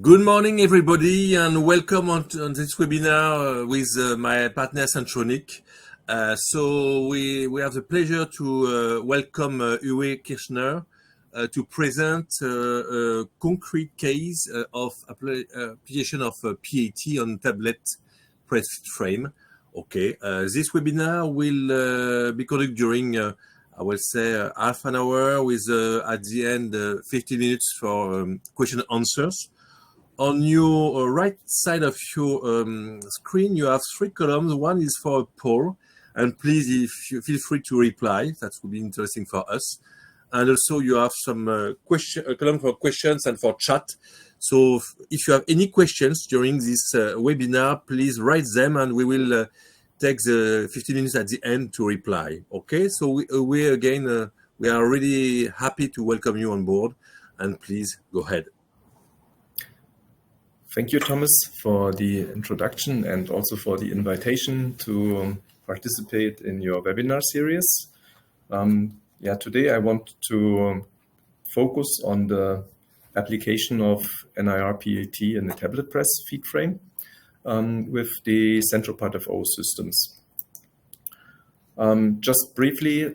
Good morning, everybody, and welcome on this webinar with my partner Centronic. So we have the pleasure to welcome Uwe Kirschner to present a concrete case of application of PAT on tablet press frame. Okay, this webinar will be conducted during I will say half an hour with at the end 15 minutes for question and answers. On your right side of your screen, you have three columns. One is for a poll, and please, if you feel free to reply, that would be interesting for us. And also, you have some a column for questions and for chat. So, if you have any questions during this webinar, please write them, and we will take the 15 minutes at the end to reply. Okay? So, we again, we are really happy to welcome you on board, and please go ahead. Thank you, Thomas, for the introduction and also for the invitation to participate in your webinar series. Today I want to focus on the application of NIR PAT in the tablet press feed frame with the SentroPAT FO systems. Just briefly,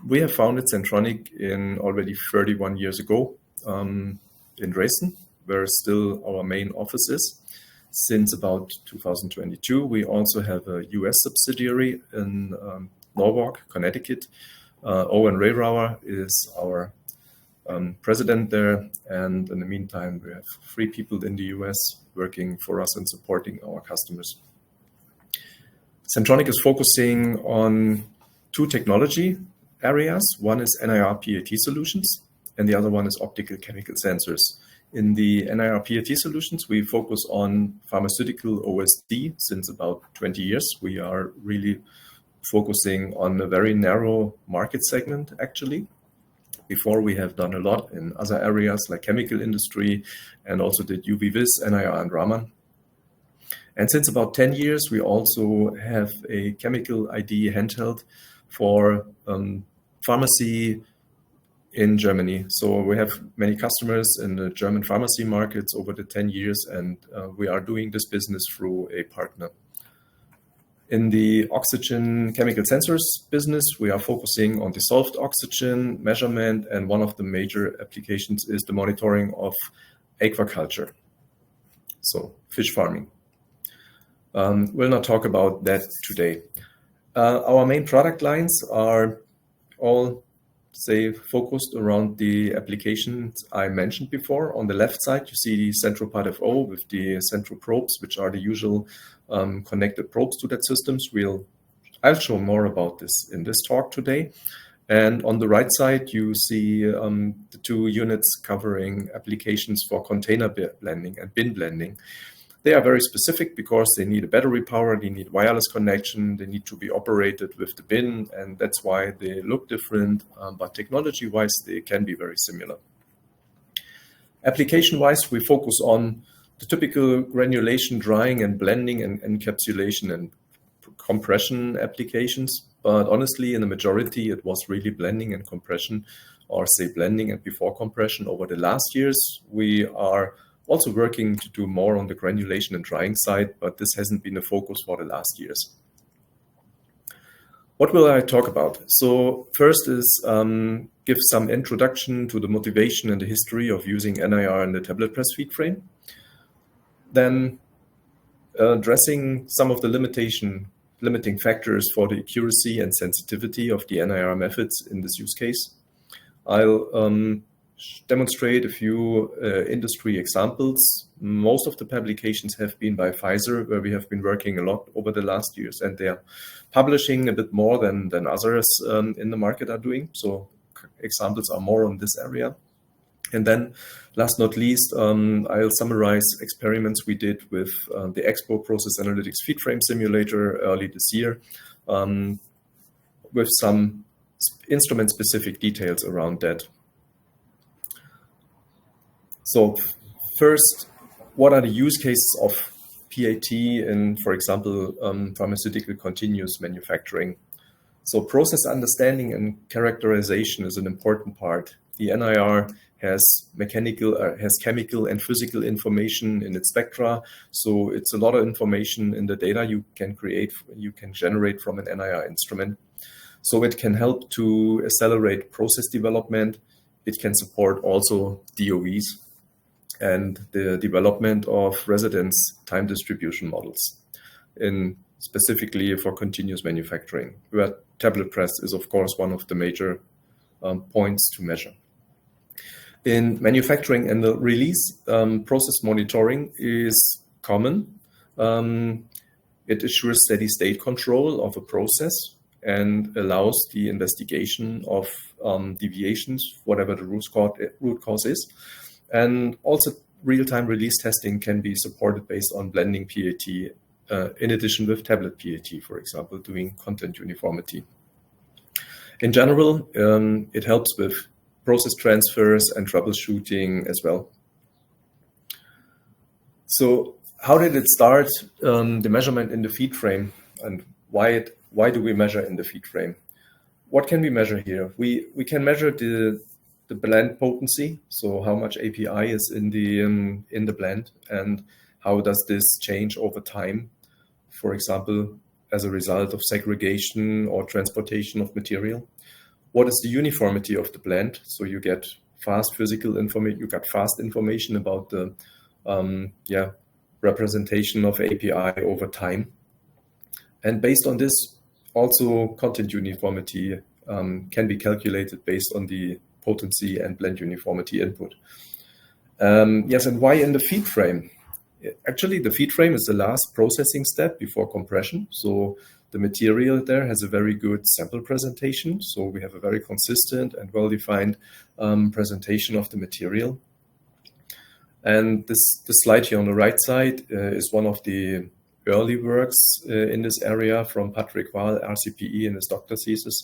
we have founded Centronic in already 31 years ago in Dresden, where still our main office is. Since about 2022, we also have a US subsidiary in Norwalk, Connecticut. Owen Rayrauer is our president there. And in the meantime, we have 3 people in the US working for us and supporting our customers. Centronic is focusing on 2 technology areas. One is NIR PAT solutions, and the other one is optical chemical sensors. In the NIR PAT solutions, we focus on pharmaceutical OSD. Since about 20 years, we are really focusing on a very narrow market segment, actually. Before, we have done a lot in other areas like chemical industry and also did UV-Vis, NIR, and Raman. And since about 10 years, we also have a chemical ID handheld for pharmacy in Germany. So we have many customers in the German pharmacy markets over the 10 years, and we are doing this business through a partner. In the oxygen chemical sensors business, we are focusing on dissolved oxygen measurement, and one of the major applications is the monitoring of aquaculture, so fish farming. We'll not talk about that today. Our main product lines are all focused around the applications I mentioned before. On the left side, you see the SentroPAT FO with the central probes, which are the usual connected probes to that systems. I'll show more about this in this talk today. And on the right side, you see the 2 units covering applications for container blending and bin blending. They are very specific because they need a battery power, they need wireless connection, they need to be operated with the bin, and that's why they look different, but technology-wise, they can be very similar. Application-wise, we focus on the typical granulation, drying, and blending, and encapsulation and compression applications. But honestly, in the majority, it was really blending and compression, or blending and before compression. Over the last years, we are also working to do more on the granulation and drying side, but this hasn't been a focus for the last years. What will I talk about? So first is give some introduction to the motivation and the history of using NIR in the tablet press feed frame. Then addressing some of the limiting factors for the accuracy and sensitivity of the NIR methods in this use case. I'll demonstrate a few industry examples. Most of the publications have been by Pfizer, where we have been working a lot over the last years, and they are publishing a bit more than others in the market are doing. So examples are more on this area. And then last not least, I'll summarize experiments we did with the Expo Process Analytics feed frame simulator early this year with some instrument-specific details around that. So first, what are the use cases of PAT in, for example, pharmaceutical continuous manufacturing? So process understanding and characterization is an important part. The NIR has chemical and physical information in its spectra. So it's a lot of information in the data you can generate from an NIR instrument. So it can help to accelerate process development. It can support also DOEs and the development of residence time distribution models, specifically for continuous manufacturing, where tablet press is, of course, one of the major points to measure. In manufacturing and the release, process monitoring is common. It assures steady state control of a process and allows the investigation of deviations, whatever the root cause is. And also real-time release testing can be supported based on blending PAT, in addition with tablet PAT, for example, doing content uniformity. In general, it helps with process transfers and troubleshooting as well. So how did it start, the measurement in the feed frame, and why do we measure in the feed frame? What can we measure here? We can measure the blend potency, so how much API is in the blend, and how does this change over time, for example, as a result of segregation or transportation of material. What is the uniformity of the blend? So you get fast physical information, you got fast information about the representation of API over time. And based on this, also content uniformity can be calculated based on the potency and blend uniformity input. Yes, and why in the feed frame? Actually, the feed frame is the last processing step before compression. So the material there has a very good sample presentation. So we have a very consistent and well-defined presentation of the material. And this slide here on the right side is one of the early works in this area from Patrick Wahl, RCPE, in his doctor thesis.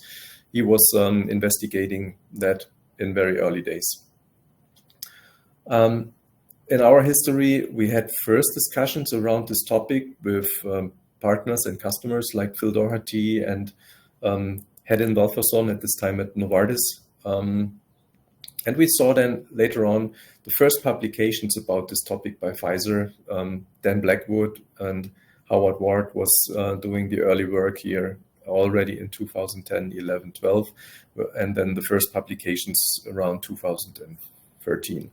He was investigating that in very early days. In our history, we had first discussions around this topic with partners and customers like Phil Doherty and Hedin Walferson at this time at Novartis. And we saw then later on the first publications about this topic by Pfizer. Dan Blackwood and Howard Ward was doing the early work here already in 2010, 11, 12, and then the first publications around 2013.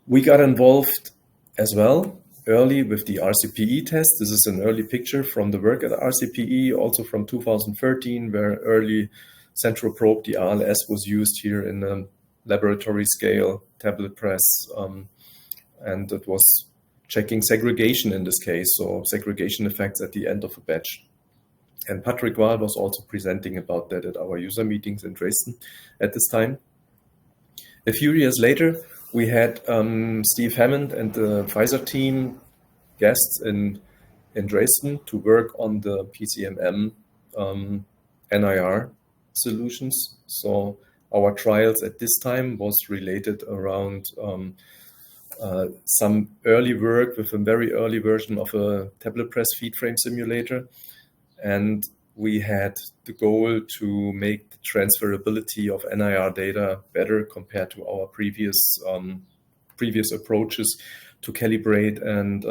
We got involved as well early with the RCPE test. This is an early picture from the work at RCPE, also from 2013, where early SentroPAT, the RLS, was used here in a laboratory scale tablet press, and it was checking segregation in this case, so segregation effects at the end of a batch. And Patrick Wahl was also presenting about that at our user meetings in Dresden at this time. A few years later, we had Steve Hammond and the Pfizer team guests in Dresden to work on the PCMM NIR solutions. So our trials at this time was related around some early work with a very early version of a tablet press feed frame simulator. And we had the goal to make the transferability of NIR data better compared to our previous approaches to calibrate and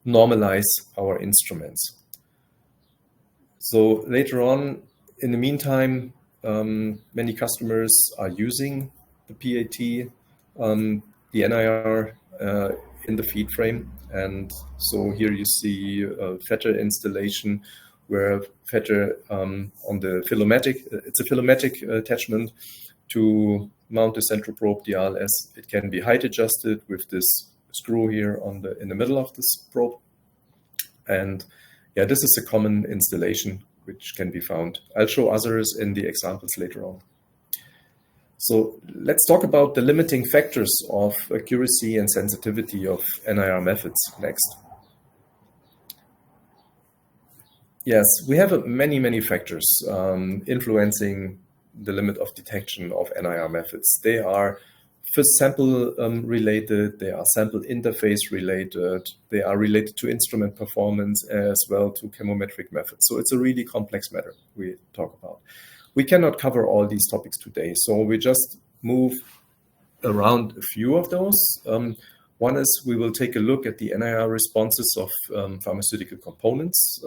normalize our instruments. So later on, in the meantime, many customers are using the PAT, the NIR in the feed frame. And so here you see a fetter installation where fetter on the philomatic, it's a philomatic attachment to mount the SentroPAT DRLS. It can be height adjusted with this screw here in the middle of this probe. And yeah, this is a common installation which can be found. I'll show others in the examples later on. So let's talk about the limiting factors of accuracy and sensitivity of NIR methods next. Yes, we have many factors influencing the limit of detection of NIR methods. They are sample related, they are sample interface related, they are related to instrument performance as well to chemometric methods. So it's a really complex matter we talk about. We cannot cover all these topics today, so we just move around a few of those. One is we will take a look at the NIR responses of pharmaceutical components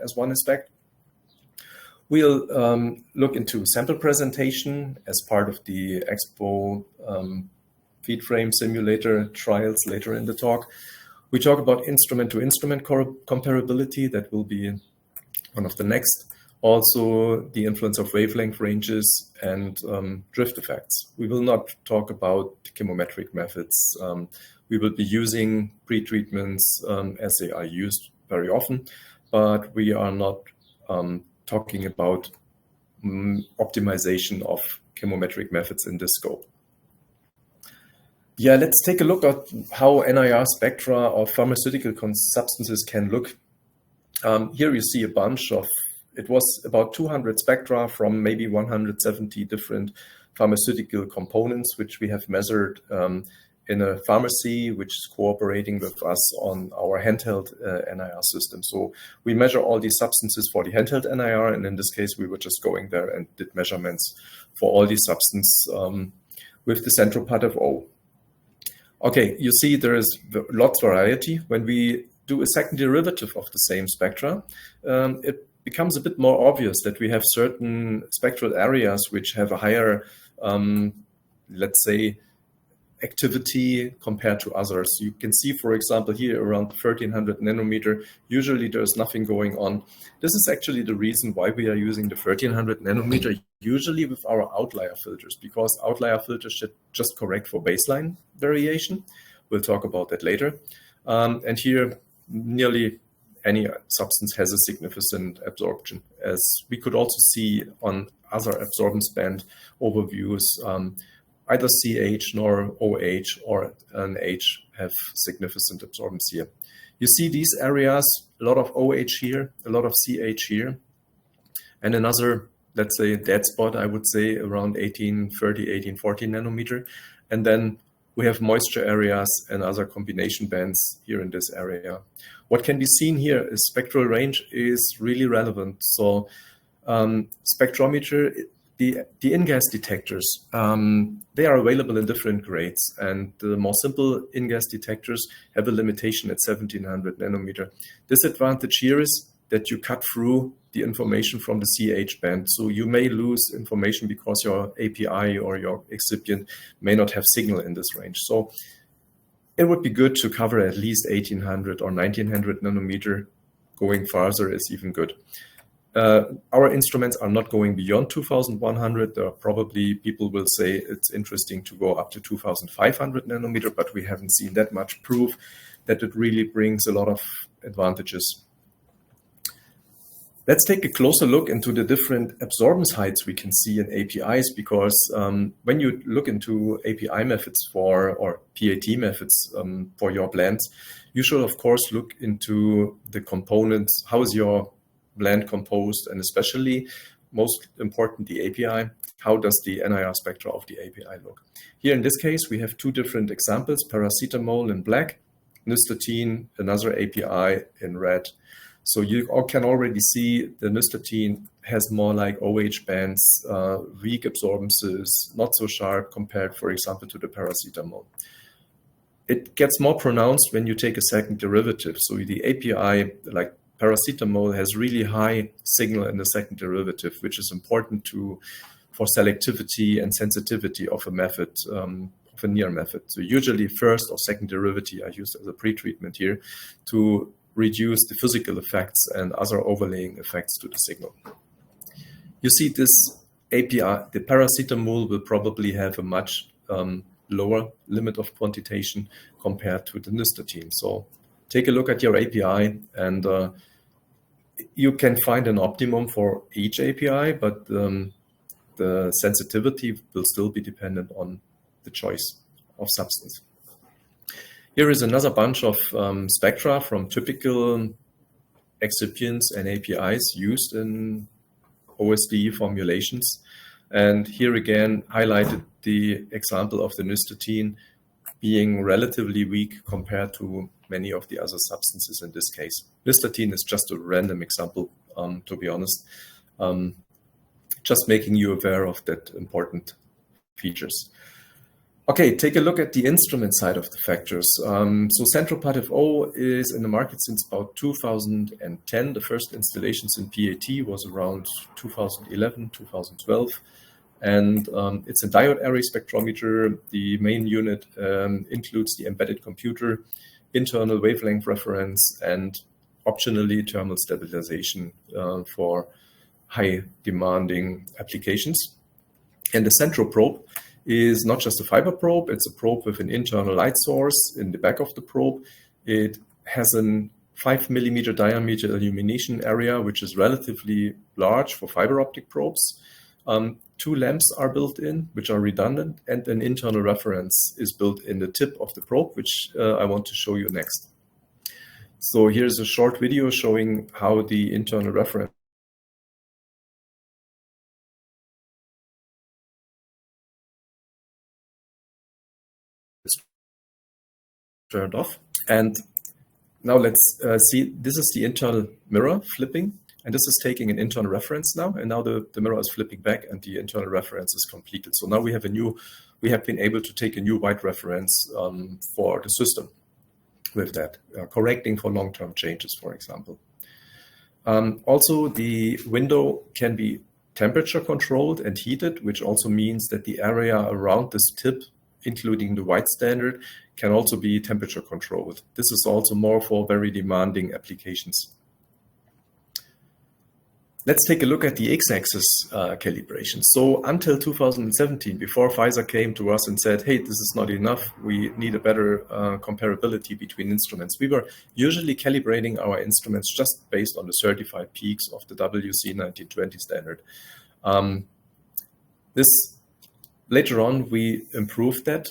as one aspect. We'll look into sample presentation as part of the Expo feed frame simulator trials later in the talk. We talk about instrument-to-instrument comparability. That will be one of the next. Also, the influence of wavelength ranges and drift effects. We will not talk about chemometric methods. We will be using pretreatments as they are used very often, but we are not talking about optimization of chemometric methods in this scope. Yeah, let's take a look at how NIR spectra of pharmaceutical substances can look. Here you see a bunch of, it was about 200 spectra from maybe 170 different pharmaceutical components, which we have measured in a pharmacy, which is cooperating with us on our handheld NIR system. So we measure all these substances for the handheld NIR, and in this case, we were just going there and did measurements for all these substances with the SentroPAT FO. Okay, you see there is lots of variety. When we do a second derivative of the same spectra, it becomes a bit more obvious that we have certain spectral areas which have a higher, let's say, activity compared to others. You can see, for example, here around 1300 nanometer, usually there's nothing going on. This is actually the reason why we are using the 1300 nanometer, usually with our outlier filters, because outlier filters should just correct for baseline variation. We'll talk about that later. And here, nearly any substance has a significant absorption, as we could also see on other absorbance band overviews. Either CH nor OH or an H have significant absorbance here. You see these areas, a lot of OH here, a lot of CH here, and another, let's say, dead spot, I would say, around 1830, 1840 nanometer. And then we have moisture areas and other combination bands here in this area. What can be seen here is spectral range is really relevant. So spectrometer, the in-gas detectors, they are available in different grades, and the more simple in-gas detectors have a limitation at 1700 nanometer. Disadvantage here is that you cut through the information from the CH band, so you may lose information because your API or your excipient may not have signal in this range. So it would be good to cover at least 1800 or 1900 nanometer. Going farther is even good. Our instruments are not going beyond 2100. There are probably people will say it's interesting to go up to 2500 nanometer, but we haven't seen that much proof that it really brings a lot of advantages. Let's take a closer look into the different absorbance heights we can see in APIs, because when you look into API methods or PAT methods for your blends, you should of course look into the components. How is your blend composed, and especially most important, the API. How does the NIR spectra of the API look? Here in this case, we have two different examples, paracetamol in black, nystatin, another API in red. So you can already see the nystatin has more like OH bands, weak absorbances, not so sharp compared, for example, to the paracetamol. It gets more pronounced when you take a second derivative. So the API, like paracetamol, has really high signal in the second derivative, which is important for selectivity and sensitivity of a method, of a NIR method. So usually first or second derivative are used as a pretreatment here to reduce the physical effects and other overlaying effects to the signal. You see this API, the paracetamol will probably have a much lower limit of quantitation compared to the nystatin. So take a look at your API, and you can find an optimum for each API, but the sensitivity will still be dependent on the choice of substance. Here is another bunch of spectra from typical excipients and APIs used in OSD formulations. And here again, highlighted the example of the nystatin being relatively weak compared to many of the other substances in this case. Nystatin is just a random example, to be honest. just making you aware of that important features. Okay, take a look at the instrument side of the factors. So SentroPAT FO is in the market since about 2010. The first installations in PAT was around 2011, 2012. And it's a diode array spectrometer. The main unit includes the embedded computer, internal wavelength reference, and optionally thermal stabilization for high demanding applications. And the SentroProbe is not just a fiber probe, it's a probe with an internal light source in the back of the probe. It has a 5 millimeter diameter illumination area, which is relatively large for fiber optic probes. 2 lamps are built in, which are redundant, and an internal reference is built in the tip of the probe, which I want to show you next. So here's a short video showing how the internal reference turned off. And now let's see, this is the internal mirror flipping, and this is taking an internal reference now, and now the mirror is flipping back and the internal reference is completed. So now we have been able to take a new white reference for the system with that, correcting for long-term changes, for example. Also, the window can be temperature controlled and heated, which also means that the area around this tip, including the white standard, can also be temperature controlled. This is also more for very demanding applications. Let's take a look at the X-axis calibration. So until 2017, before Pfizer came to us and said, hey, this is not enough, we need a better comparability between instruments, we were usually calibrating our instruments just based on the certified peaks of the WC1920 standard. Later on, we improved that.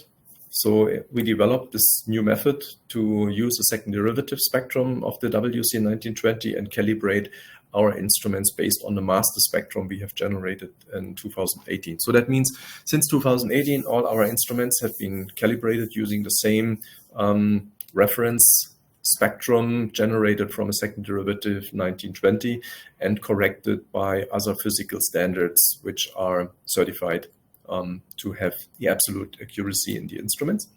So we developed this new method to use a second derivative spectrum of the WC1920 and calibrate our instruments based on the master spectrum we have generated in 2018. So that means since 2018, all our instruments have been calibrated using the same reference spectrum generated from a second derivative 1920 and corrected by other physical standards which are certified to have the absolute accuracy in the instruments.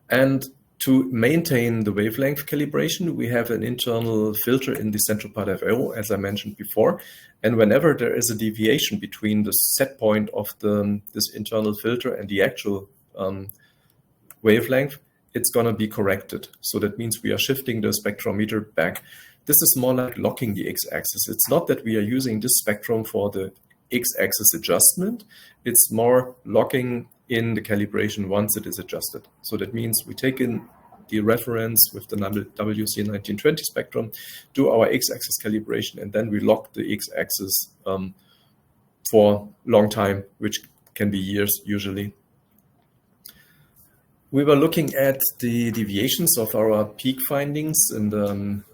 And to maintain the wavelength calibration, we have an internal filter in the SentroPAT FO, as I mentioned before. And whenever there is a deviation between the set point of this internal filter and the actual wavelength, it's going to be corrected. So that means we are shifting the spectrometer back. This is more like locking the x-axis. It's not that we are using this spectrum for the x-axis adjustment, it's more locking in the calibration once it is adjusted. So that means we take in the reference with the WC1920 spectrum, do our x-axis calibration, and then we lock the x-axis for a long time, which can be years usually. We were looking at the deviations of our peak findings in the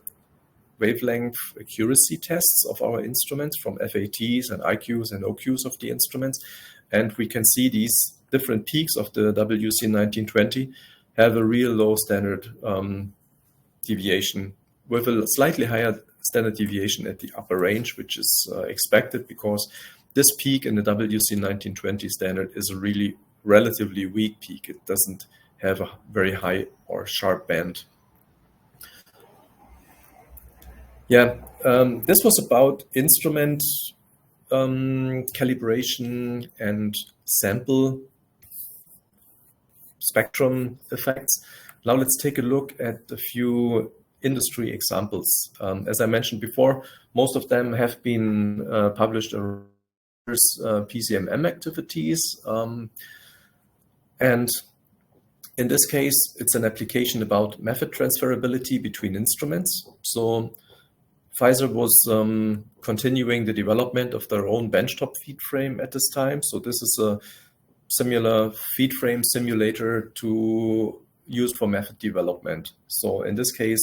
wavelength accuracy tests of our instruments from FATs and IQs and OQs of the instruments. And we can see these different peaks of the WC1920 have a real low standard deviation with a slightly higher standard deviation at the upper range, which is expected because this peak in the WC1920 standard is a really relatively weak peak. It doesn't have a very high or sharp band. Yeah, this was about instrument calibration and sample spectrum effects. Now let's take a look at a few industry examples. As I mentioned before, most of them have been published around PCMM activities. And in this case, it's an application about method transferability between instruments. So Pfizer was continuing the development of their own benchtop feed frame at this time. So this is a similar feed frame simulator to used for method development. So in this case,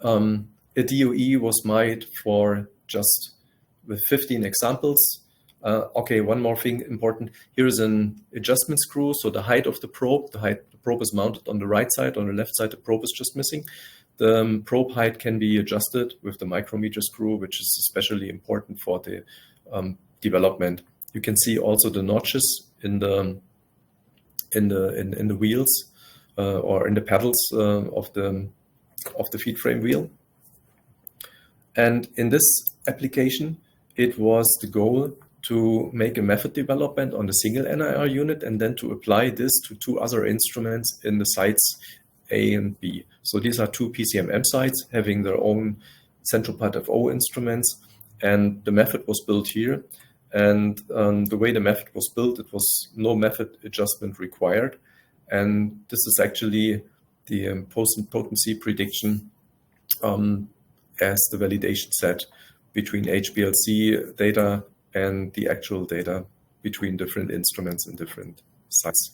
a DOE was made for just with 15 examples. Okay, one more thing important. Here is an adjustment screw. So the height of the probe, the probe is mounted on the right side. On the left side, the probe is just missing. The probe height can be adjusted with the micrometer screw, which is especially important for the development. You can see also the notches in the wheels or in the pedals of the feed frame wheel. And in this application, it was the goal to make a method development on the single NIR unit and then to apply this to two other instruments in the sites A and B. So these are two PCMM sites having their own SentroPAT FO instruments, and the method was built here. And the way the method was built, it was no method adjustment required. And this is actually the potency prediction as the validation set between HPLC data and the actual data between different instruments and different sites.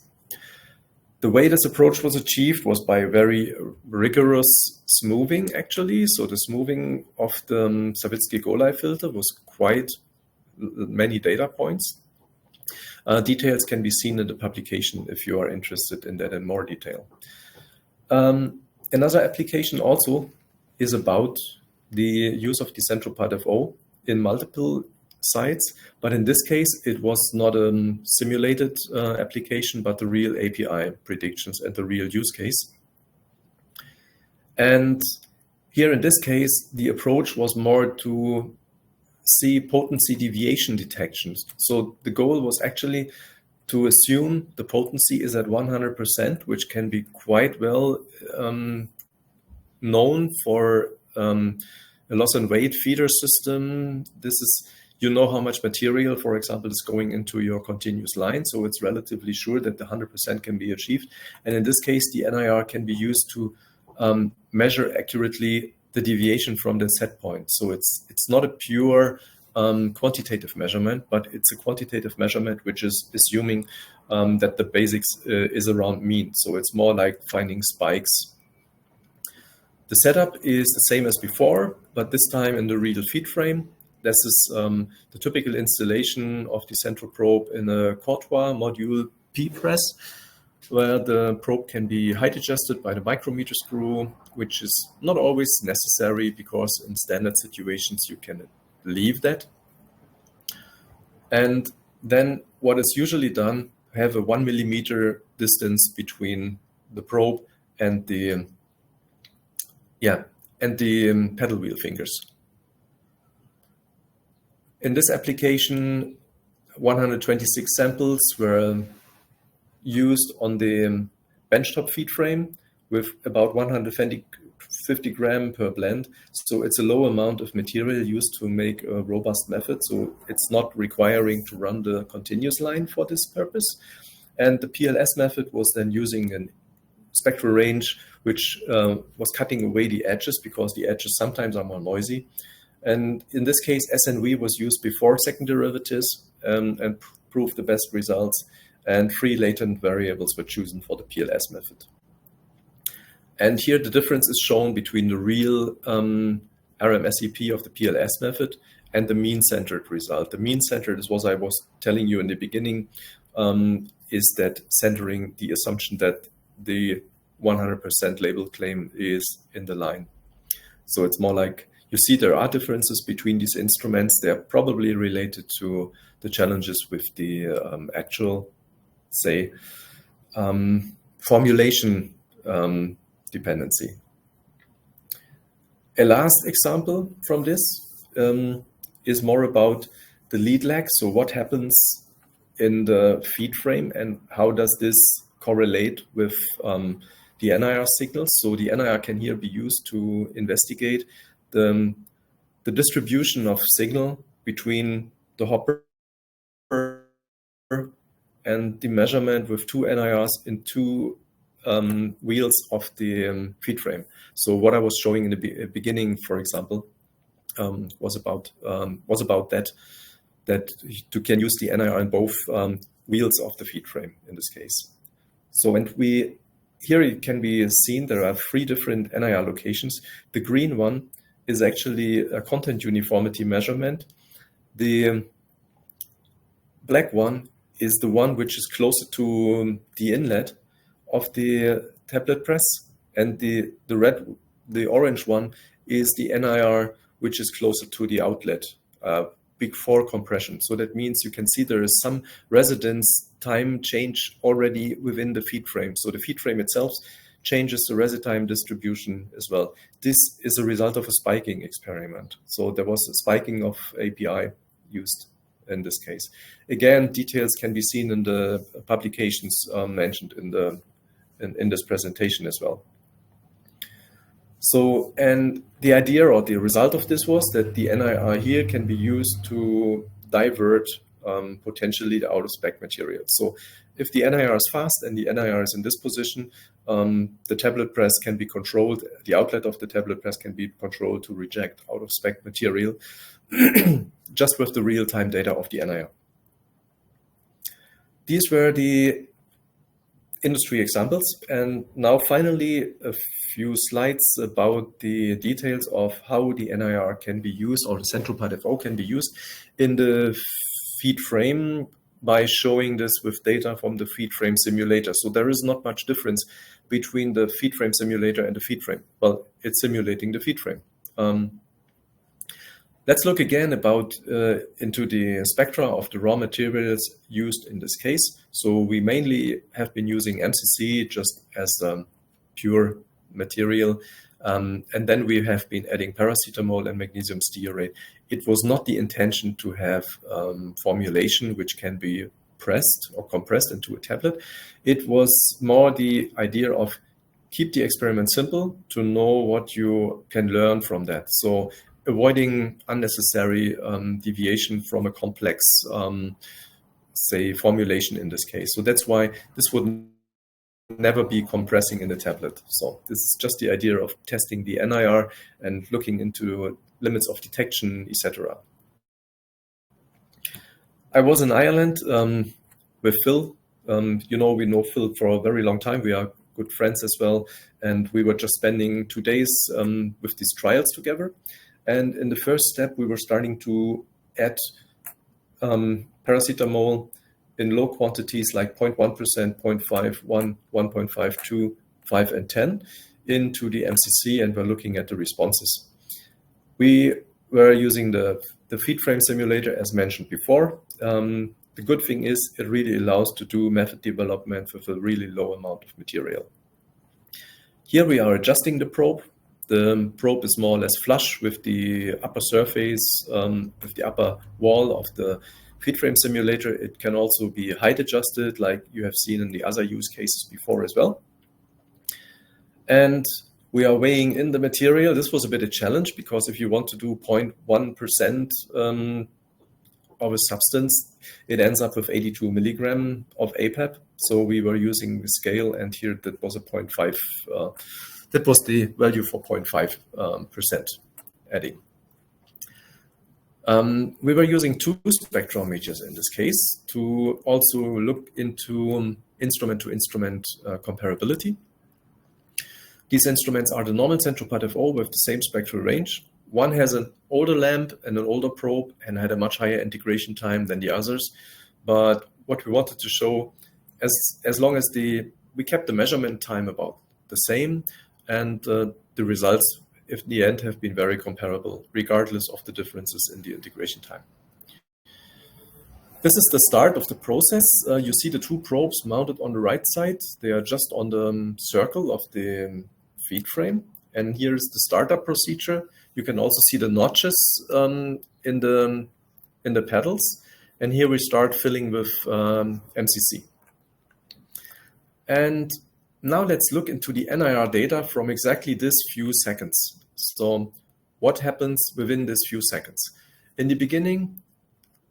The way this approach was achieved was by very rigorous smoothing, actually. So the smoothing of the Savitsky-Golay filter was quite many data points. Details can be seen in the publication if you are interested in that in more detail. Another application also is about the use of the SentroPAT FO in multiple sites, but in this case, it was not a simulated application, but the real API predictions and the real use case. And here in this case, the approach was more to see potency deviation detections. So the goal was actually to assume the potency is at 100%, which can be quite well known for a loss and weight feeder system. This is, you know how much material, for example, is going into your continuous line. So it's relatively sure that the 100% can be achieved. And in this case, the NIR can be used to measure accurately the deviation from the set point. So it's not a pure quantitative measurement, but it's a quantitative measurement which is assuming that the basics is around mean. So it's more like finding spikes. The setup is the same as before, but this time in the real feed frame. This is the typical installation of the central probe in a Courtois module P press, where the probe can be height adjusted by the micrometer screw, which is not always necessary because in standard situations you can leave that. And then what is usually done, have a 1 millimeter distance between the probe and the pedal wheel fingers. In this application, 126 samples were used on the benchtop feed frame with about 150 grams per blend. So it's a low amount of material used to make a robust method. So it's not requiring to run the continuous line for this purpose. And the PLS method was then using a spectral range which was cutting away the edges because the edges sometimes are more noisy. And in this case, SNV was used before second derivatives and proved the best results. And 3 latent variables were chosen for the PLS method. And here the difference is shown between the real RMSEP of the PLS method and the mean-centered result. The mean-centered is what I was telling you in the beginning, is that centering the assumption that the 100% label claim is in the line. So it's more like, you see there are differences between these instruments. They're probably related to the challenges with the actual, say, formulation dependency. A last example from this is more about the lead lag. So what happens in the feed frame and how does this correlate with the NIR signals? So the NIR can here be used to investigate the distribution of signal between the hopper and the measurement with 2 NIRs in 2 wheels of the feed frame. So what I was showing in the beginning, for example, was about that you can use the NIR in both wheels of the feed frame in this case. So here it can be seen there are 3 different NIR locations. The green one is actually a content uniformity measurement. The black one is the one which is closer to the inlet of the tablet press, and the red the orange one is the NIR, which is closer to the outlet before compression. So that means you can see there is some residence time change already within the feed frame. So the feed frame itself changes the residence time distribution as well. This is a result of a spiking experiment. So there was a spiking of API used in this case. Again, details can be seen in the publications mentioned in this presentation as well. So, and the idea or the result of this was that the NIR here can be used to divert potentially the out-of-spec material. So if the NIR is fast and the NIR is in this position, the tablet press can be controlled, the outlet of the tablet press can be controlled to reject out-of-spec material just with the real-time data of the NIR. These were the industry examples, and now finally a few slides about the details of how the NIR can be used, or the SentroPAT FO can be used in the feed frame by showing this with data from the feed frame simulator. So there is not much difference between the feed frame simulator and the feed frame. Well, it's simulating the feed frame. Let's look again into the spectra of the raw materials used in this case. So we mainly have been using MCC just as pure material. And then we have been adding paracetamol and magnesium stearate. It was not the intention to have formulation which can be pressed or compressed into a tablet. It was more the idea of keep the experiment simple to know what you can learn from that. So avoiding unnecessary deviation from a complex, say, formulation in this case. So that's why this would never be compressing in the tablet. So this is just the idea of testing the NIR and looking into limits of detection, etc. I was in Ireland with Phil. We know Phil for a very long time. We are good friends as well. And we were just spending 2 days with these trials together. And in the first step, we were starting to add paracetamol in low quantities like 0.1%, 0.5, 1, 1.5, 2, 5, and 10 into the MCC, and we're looking at the responses. We were using the feed frame simulator as mentioned before. The good thing is it really allows to do method development with a really low amount of material. Here we are adjusting the probe. The probe is more or less flush with the upper surface, with the upper wall of the feed frame simulator. It can also be height adjusted like you have seen in the other use cases before as well. And we are weighing in the material. This was a bit of a challenge because if you want to do 0.1% of a substance, it ends up with 82 milligram of APAP. So we were using the scale, and here that was a 0.5. That was the value for 0.5% adding. We were using 2 spectrometers in this case to also look into instrument-to-instrument comparability. These instruments are the normal SentroPAT FO with the same spectral range. One has an older lamp and an older probe and had a much higher integration time than the others. But what we wanted to show, as long as we kept the measurement time about the same, and the results, in the end, have been very comparable, regardless of the differences in the integration time. This is the start of the process. You see the 2 probes mounted on the right side. They are just on the circle of the feed frame. And here is the startup procedure. You can also see the notches in the pedals. And here we start filling with MCC. And now let's look into the NIR data from exactly this few seconds. So what happens within this few seconds? In the beginning,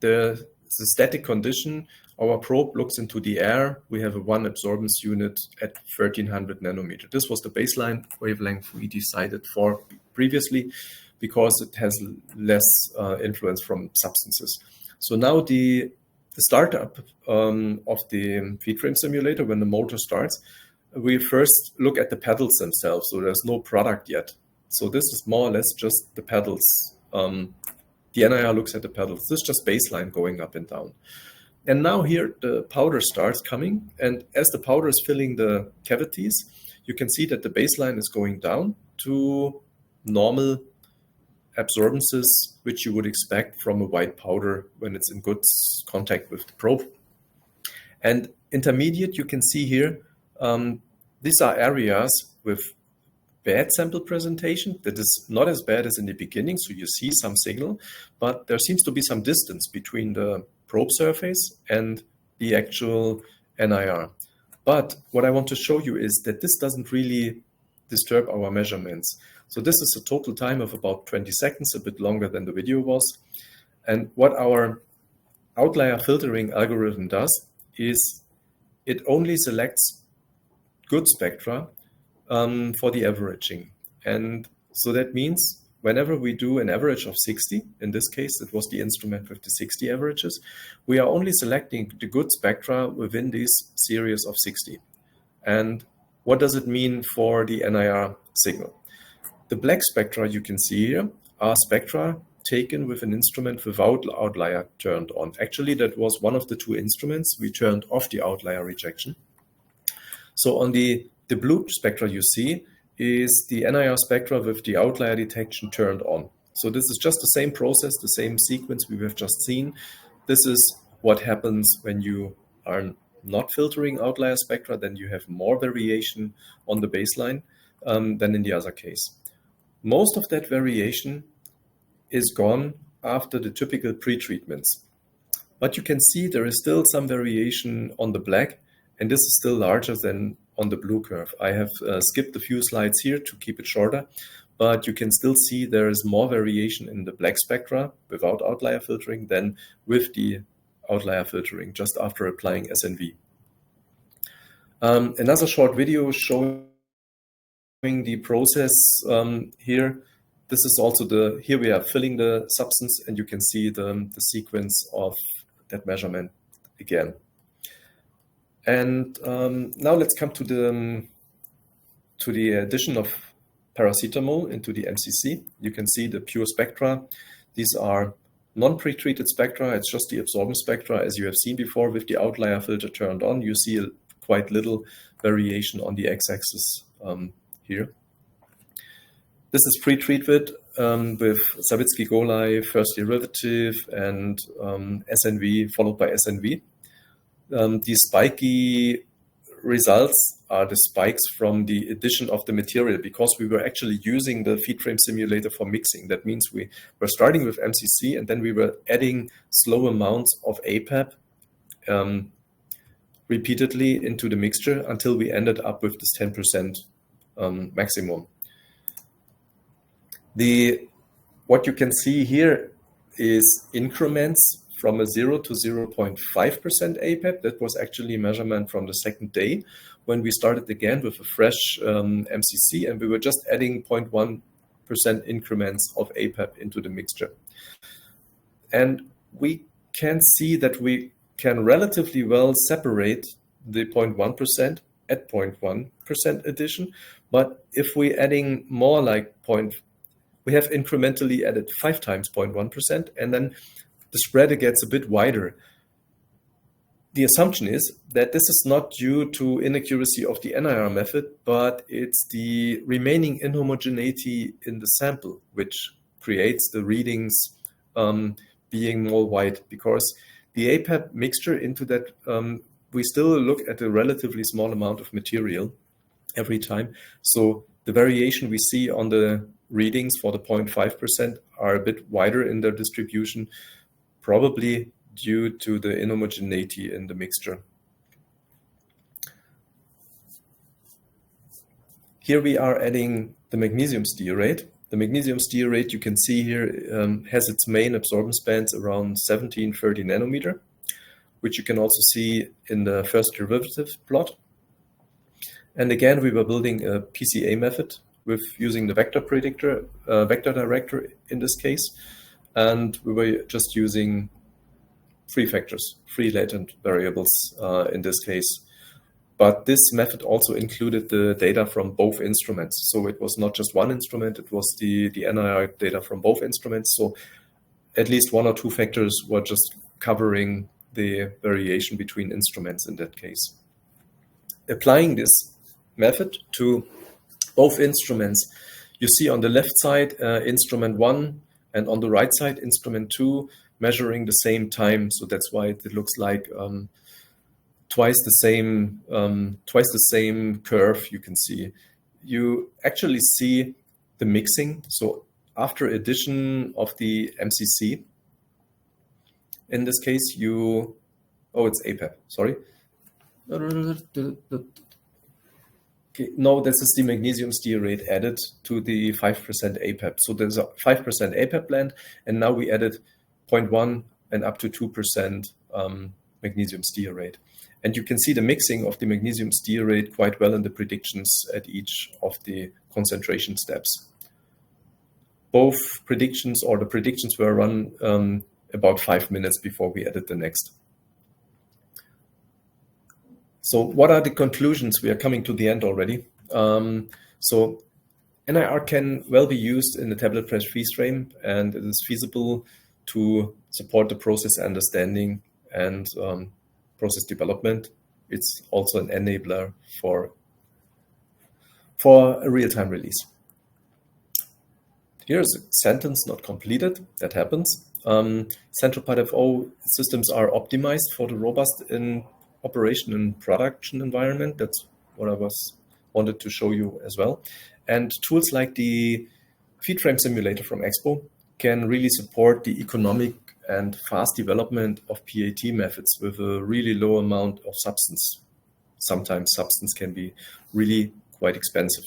the static condition, our probe looks into the air. We have a 1 absorbance unit at 1300 nanometer. This was the baseline wavelength we decided for previously because it has less influence from substances. So now the startup of the feed frame simulator, when the motor starts, we first look at the pedals themselves. So there's no product yet. So this is more or less just the pedals. The NIR looks at the pedals. This is just baseline going up and down. And now here the powder starts coming. And as the powder is filling the cavities, you can see that the baseline is going down to normal absorbances, which you would expect from a white powder when it's in good contact with the probe. And intermediate, you can see here, these are areas with bad sample presentation that is not as bad as in the beginning. So you see some signal, but there seems to be some distance between the probe surface and the actual NIR. But what I want to show you is that this doesn't really disturb our measurements. So this is a total time of about 20 seconds, a bit longer than the video was. And what our outlier filtering algorithm does is it only selects good spectra for the averaging. And so that means whenever we do an average of 60, in this case, it was the instrument with the 60 averages, we are only selecting the good spectra within this series of 60. And what does it mean for the NIR signal? The black spectra you can see here are spectra taken with an instrument without outlier turned on. Actually, that was one of the two instruments. We turned off the outlier rejection. So on the blue spectra you see is the NIR spectra with the outlier detection turned on. So this is just the same process, the same sequence we have just seen. This is what happens when you are not filtering outlier spectra, then you have more variation on the baseline than in the other case. Most of that variation is gone after the typical pre-treatments. But you can see there is still some variation on the black, and this is still larger than on the blue curve. I have skipped a few slides here to keep it shorter, but you can still see there is more variation in the black spectra without outlier filtering than with the outlier filtering just after applying SNV. Another short video showing the process here. This is also here we are filling the substance, and you can see the sequence of that measurement again. And now let's come to the addition of paracetamol into the MCC. You can see the pure spectra. These are non-pretreated spectra. It's just the absorbance spectra, as you have seen before, with the outlier filter turned on. You see quite little variation on the x-axis here. This is pre-treated with Savitsky-Golay, first derivative, and SNV followed by SNV. These spiky results are the spikes from the addition of the material, because we were actually using the feed frame simulator for mixing. That means we were starting with MCC, and then we were adding slow amounts of APAP repeatedly into the mixture until we ended up with this 10% maximum. What you can see here is increments from a 0 to 0.5% APAP. That was actually a measurement from the second day when we started again with a fresh MCC, and we were just adding 0.1% increments of APAP into the mixture. And we can see that we can relatively well separate the 0.1% at 0.1% addition. But if we're adding more like we have incrementally added 5 times 0.1%, and then the spread gets a bit wider. The assumption is that this is not due to inaccuracy of the NIR method, but it's the remaining inhomogeneity in the sample, which creates the readings being more wide, because the APAP mixture into that, we still look at a relatively small amount of material every time. So the variation we see on the readings for the 0.5% are a bit wider in their distribution, probably due to the inhomogeneity in the mixture. Here we are adding the magnesium stearate. The magnesium stearate, you can see here, has its main absorbance bands around 1730 nanometer, which you can also see in the first derivative plot. And again, we were building a PCA method with using the vector predictor, vector director in this case. And we were just using free factors, free latent variables in this case. But this method also included the data from both instruments. So it was not just one instrument, it was the NIR data from both instruments. So at least 1 or 2 factors were just covering the variation between instruments in that case. Applying this method to both instruments. You see on the left side instrument 1 and on the right side instrument 2 measuring the same time. So that's why it looks like twice the same curve you can see. You actually see the mixing. So after addition of the MCC, in this case, it's APAP, sorry. Okay, no, this is the magnesium stearate added to the 5% APAP. So there's a 5% APAP blend, and now we added 0.1 and up to 2% magnesium stearate. And you can see the mixing of the magnesium stearate quite well in the predictions at each of the concentration steps. Both predictions, or the predictions, were run about 5 minutes before we added the next. So what are the conclusions? We are coming to the end already. So NIR can well be used in the tablet press freeze frame, and it is feasible to support the process understanding and process development. It's also an enabler for a real-time release. Here's a sentence not completed. That happens. SentroPAT FO systems are optimized for the robust operation and production environment. That's what I wanted to show you as well. And tools like the feed frame simulator from Expo can really support the economic and fast development of PAT methods with a really low amount of substance. Sometimes substance can be really quite expensive.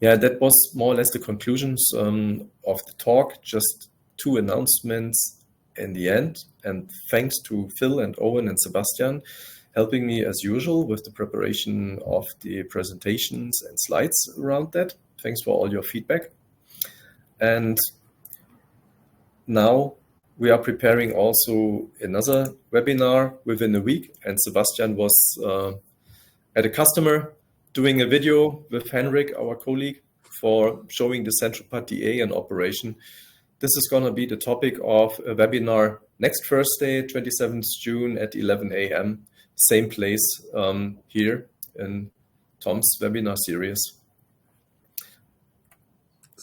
Yeah, that was more or less the conclusions of the talk. Just 2 announcements in the end. And thanks to Phil and Owen and Sebastian helping me as usual with the preparation of the presentations and slides around that. Thanks for all your feedback. And now we are preparing also another webinar within a week. And Sebastian was at a customer doing a video with Henrik, our colleague, for showing the SentroPAT DA in operation. This is going to be the topic of a webinar next Thursday, 27th June at 11 a.m. Same place here in Tom's webinar series.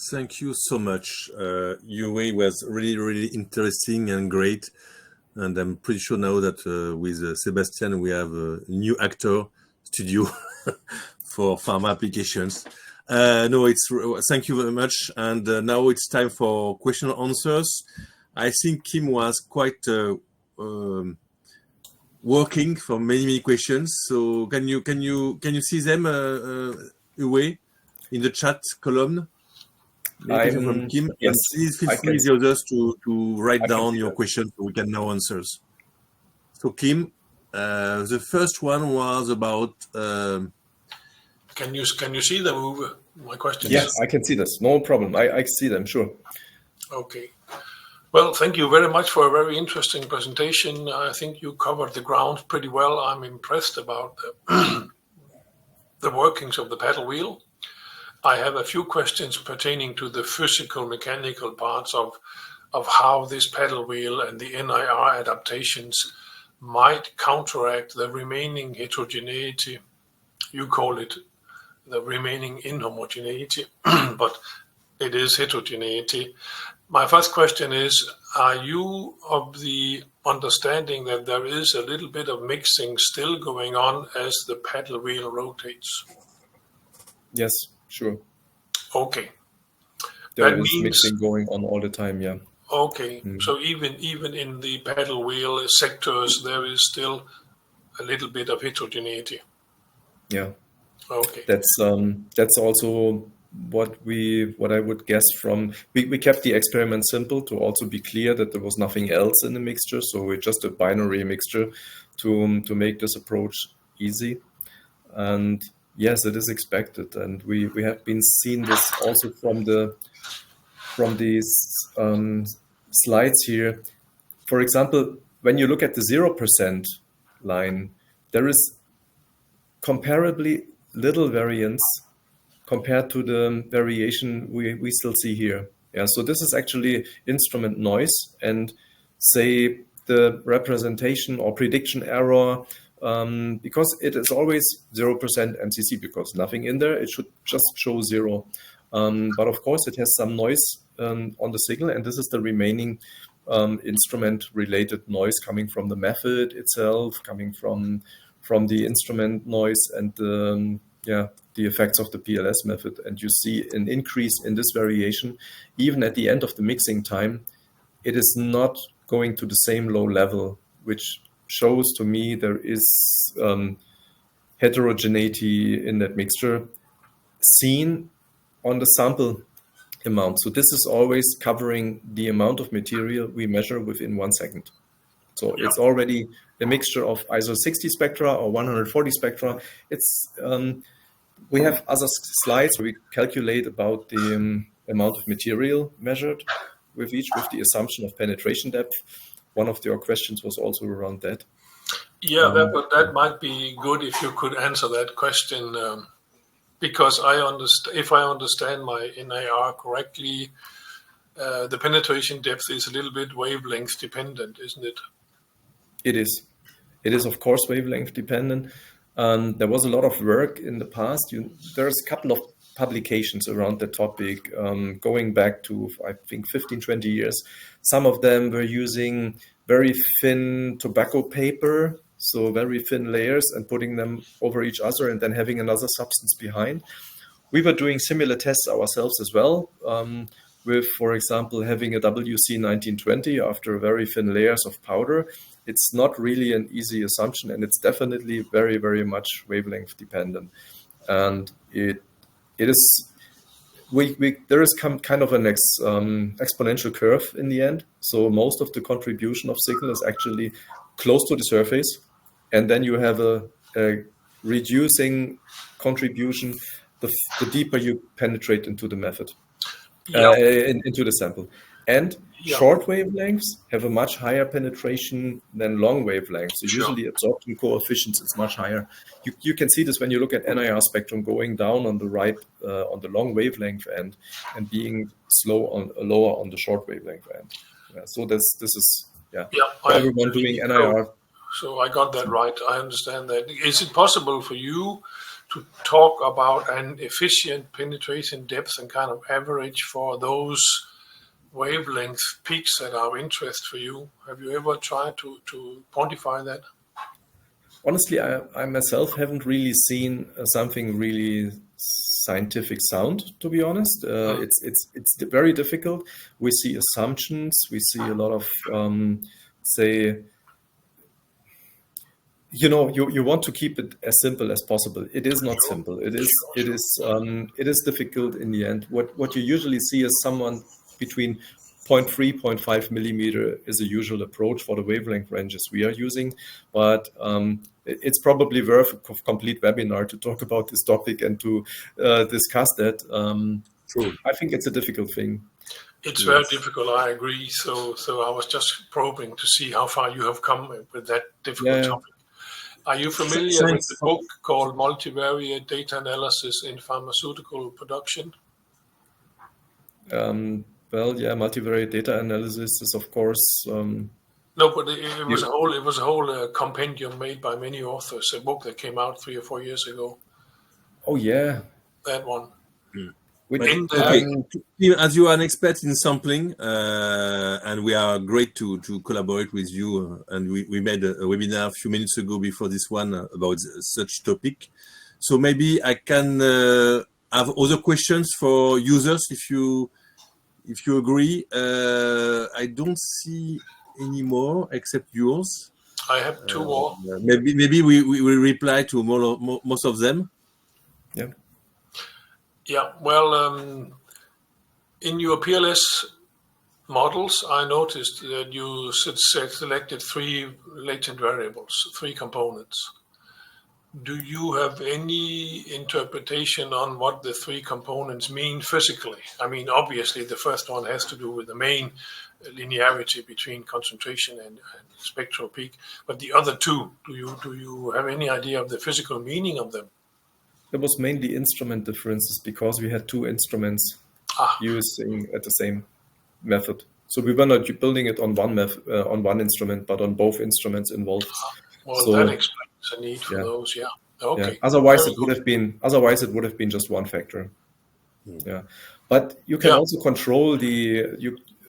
Thank you so much. Uwe was really interesting and great. And I'm pretty sure now that with Sebastian, we have a new actor studio for pharma applications. Thank you very much. And now it's time for question and answers. I think Kim was quite working for many questions. So can you see them, Uwe, in the chat column? Maybe from Kim. Yes, please feel free the others to write down your questions so we can now answer. So Kim, the first one was about. Can you see them, Uwe? My questions? Yes, I can see this. No problem. I see them, sure. Okay. Well, thank you very much for a very interesting presentation. I think you covered the ground pretty well. I'm impressed about the workings of the paddle wheel. I have a few questions pertaining to the physical mechanical parts of how this paddle wheel and the NIR adaptations might counteract the remaining heterogeneity. You call it the remaining inhomogeneity, but it is heterogeneity. My first question is, are you of the understanding that there is a little bit of mixing still going on as the paddle wheel rotates? Yes, sure. Okay. There is mixing going on all the time, yeah. Okay, so even in the paddle wheel sectors, there is still a little bit of heterogeneity. Yeah. Okay. That's also what I would guess from. We kept the experiment simple to also be clear that there was nothing else in the mixture, so we're just a binary mixture to make this approach easy. And yes, it is expected, and we have been seeing this also from these slides here. For example, when you look at the 0% line, there is comparably little variance compared to the variation we still see here. Yeah, so this is actually instrument noise, and say the representation or prediction error because it is always 0% MCC, because nothing in there, it should just show 0. But of course, it has some noise on the signal, and this is the remaining instrument-related noise coming from the method itself, coming from the instrument noise, and the effects of the PLS method. And you see an increase in this variation, even at the end of the mixing time. It is not going to the same low level, which shows to me there is heterogeneity in that mixture seen on the sample amount. So this is always covering the amount of material we measure within 1 second. So it's already a mixture of ISO 60 spectra or 140 spectra. It's we have other slides where we calculate about the amount of material measured with each, with the assumption of penetration depth. One of your questions was also around that. Yeah, that might be good if you could answer that question, because if I understand my NIR correctly, the penetration depth is a little bit wavelength dependent, isn't it? It is. It is, of course, wavelength dependent. There was a lot of work in the past. There's a couple of publications around the topic going back to, I think, 15, 20 years. Some of them were using very thin tobacco paper, so very thin layers, and putting them over each other and then having another substance behind. We were doing similar tests ourselves as well, with, for example, having a WC1920 after very thin layers of powder. It's not really an easy assumption, and it's definitely very, very much wavelength dependent. And it is, there is kind of an exponential curve in the end. So most of the contribution of signal is actually close to the surface, and then you have a reducing contribution the deeper you penetrate into the method, into the sample. And short wavelengths have a much higher penetration than long wavelengths. So usually absorption coefficients is much higher. You can see this when you look at NIR spectrum going down on the right, on the long wavelength end, and being lower on the short wavelength end. So this is for everyone doing NIR. So I got that right. I understand that. Is it possible for you to talk about an efficient penetration depth and kind of average for those wavelength peaks that are of interest for you? Have you ever tried to quantify that? Honestly, I myself haven't really seen something really scientific sound, to be honest. It's very difficult. We see assumptions. We see a lot of you want to keep it as simple as possible. It is not simple. It is difficult in the end. What you usually see is someone between 0.3, 0.5 millimeter is a usual approach for the wavelength ranges we are using. But it's probably worth a complete webinar to talk about this topic and to discuss that. True. I think it's a difficult thing. It's very difficult, I agree. So I was just probing to see how far you have come with that difficult topic. Are you familiar with the book called Multivariate Data Analysis in Pharmaceutical Production? Multivariate data analysis is, of course. No, but it was a whole compendium made by many authors. A book that came out 3 or 4 years ago. Oh yeah, that one. As you are an expert in sampling, and we are great to collaborate with you, and we made a webinar a few minutes ago before this one about such topic. So maybe I can have other questions for users if you agree. I don't see any more except yours. I have 2 more. Maybe we will reply to most of them. Yeah. Yeah, well, in your PLS models, I noticed that you selected 3 latent variables, 3 components. Do you have any interpretation on what the 3 components mean physically? I mean, obviously, the first one has to do with the main linearity between concentration and spectral peak, but the other 2, do you have any idea of the physical meaning of them? There was mainly instrument differences because we had 2 instruments using at the same method. So we were not building it on one instrument, but on both instruments involved. Well, that explains There's a need for those. Yeah. Okay. Yeah. Otherwise, it would have been just one factor. Yeah, but you can also control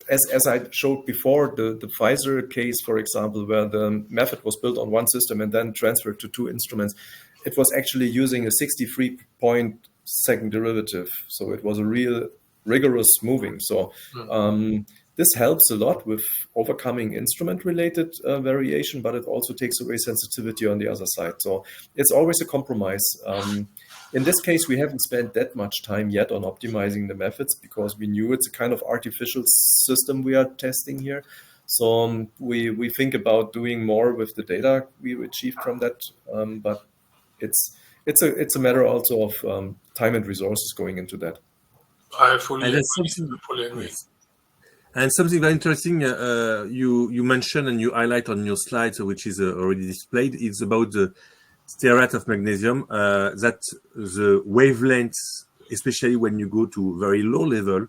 as I showed before, the Pfizer case, for example, where the method was built on one system and then transferred to 2 instruments. It was actually using a 63-point-second derivative, so it was a real rigorous moving. So this helps a lot with overcoming instrument-related variation, but it also takes away sensitivity on the other side. So it's always a compromise. In this case, we haven't spent that much time yet on optimizing the methods because we knew it's a kind of artificial system we are testing here. So we think about doing more with the data we achieved from that, but it's a matter also of time and resources going into that. I fully agree. Yes. And something very interesting you mentioned and you highlight on your slides, which is already displayed, is about the stearate of magnesium, that the wavelengths, especially when you go to very low level,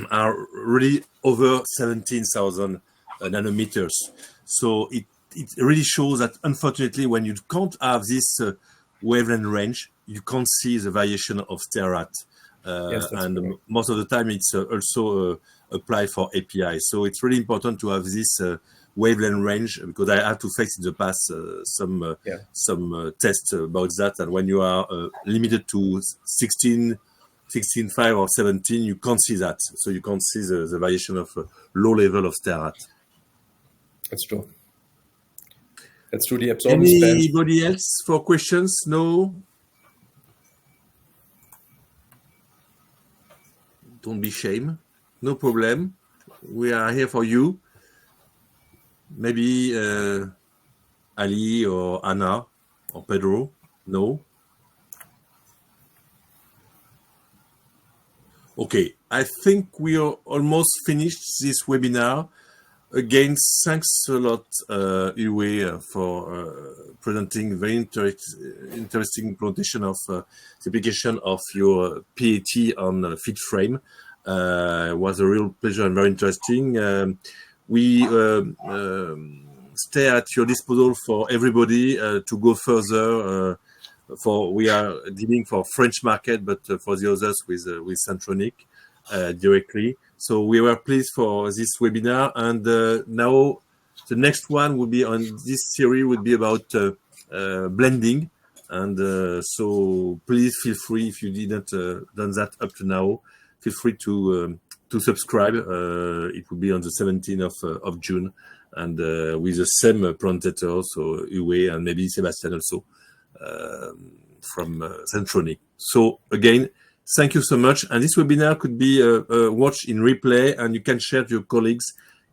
are really over 17,000 nanometers. So it really shows that, unfortunately, when you can't have this wavelength range, you can't see the variation of stearate. And most of the time, it's also applied for API. So it's really important to have this wavelength range, because I have to face in the past some tests about that. And when you are limited to 16.5 or 17, you can't see that. So you can't see the variation of low level of stearate. That's true. That's true. The absorbance band. Anybody else for questions? No? Don't be ashamed. No problem. We are here for you. Maybe Ali or Anna or Pedro? No? Okay, I think we are almost finished this webinar. Again, thanks a lot, Uwe, for presenting very interesting presentation of the application of your PAT on feed frame. It was a real pleasure and very interesting. We stay at your disposal for everybody to go further. We are dealing for French market, but for the others with Centronic directly. So we were pleased for this webinar, and now the next one will be on this series would be about blending, and so please feel free, if you didn't done that up to now, feel free to subscribe. It will be on the 17th of June, and with the same presentator, so Uwe and maybe Sebastian also from Centronic. So again, thank you so much. And this webinar could be watched in replay, and you can share to your colleagues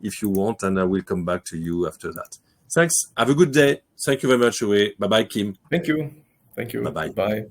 if you want, and I will come back to you after that. Thanks. Have a good day. Thank you very much, Uwe. Bye-bye, Kim. Thank you. Thank you. Bye-bye. Bye.